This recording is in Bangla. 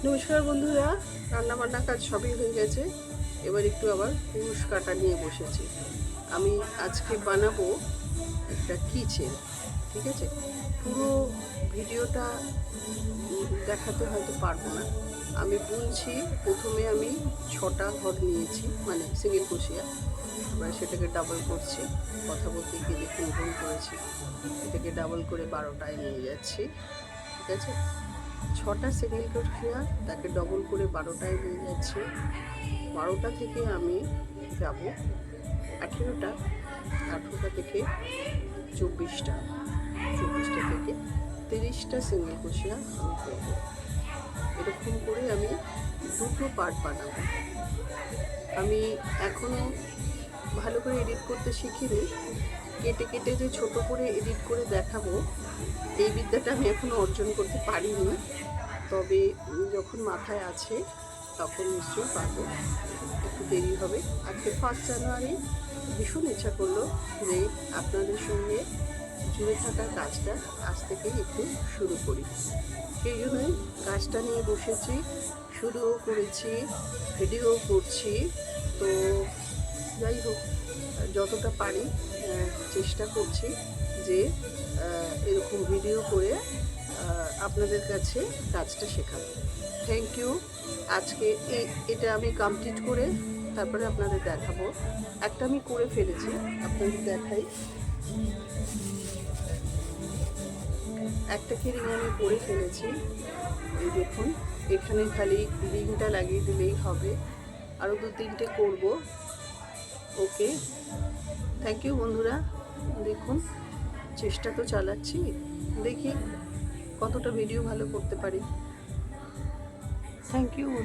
নমস্কার বন্ধুরা, রান্নাবান্না কাজ সবই হয়ে গেছে। এবার একটু আবার কুরুশ কাটা নিয়ে বসেছি। আমি আজকে বানাবো একটা কিচেন। ঠিক আছে, পুরো ভিডিওটা দেখাতে হয়তো পারবো না। আমি বুনছি, প্রথমে আমি 6টা ঘর নিয়েছি, মানে সিঙ্গেল ক্রোশিয়া। এবার সেটাকে ডাবল করছি। কথা বলতে গিয়ে দেখুন ভুল করেছি, এটাকে ডাবল করে 12টায় নিয়ে যাচ্ছি। ঠিক আছে, 6টা সিঙ্গেল ক্রোশিয়া, তাকে ডবল করে 12টায় নিয়ে যাচ্ছি। 12টা থেকে আমি যাব 18টা, 18টা থেকে 24টা, 24টা থেকে 30টা সিঙ্গেল ক্রোশিয়া আমি করবো। এরকম করে আমি দুটো পার্ট বানাবো। আমি এখনও ভালো করে এডিট করতে শিখিনি। কেটে কেটে যে ছোট করে এডিট করে দেখাবো, এই বিদ্যাটা আমি এখনও অর্জন করতে পারিনি। তবে যখন মাথায় আছে তখন নিশ্চয়ই পারবো। একটু দেরি হবে। আজকে 1 জানুয়ারি ভীষণ ইচ্ছা করলো যে আপনাদের সঙ্গে জুড়ে থাকা কাজটা আজ থেকেই একটু শুরু করি। সেই জন্যই কাজটা নিয়ে বসেছি, শুরুও করেছি, ভিডিও করছি। তো যাই হোক, যতটা পারি চেষ্টা করছি যে এরকম ভিডিও করে আপনাদের কাছে কাজটা শেখাবো। Thank you. আজকে এটা আমি কমপ্লিট করে তারপরে আপনাদের দেখাবো। একটা আমি করে ফেলেছি, আপনাদের দেখাই। একটা কি রিং আমি করে ফেলেছি, এই দেখুন। এখানে খালি রিংটা লাগিয়ে দিলেই হবে, আরও 2-3টে করব। ওকে, থ্যাংক ইউ বন্ধুরা। দেখুন, চেষ্টা তো চালাচ্ছি, দেখি কতটা ভিডিও ভালো করতে পারি। থ্যাংক ইউ বন্ধু।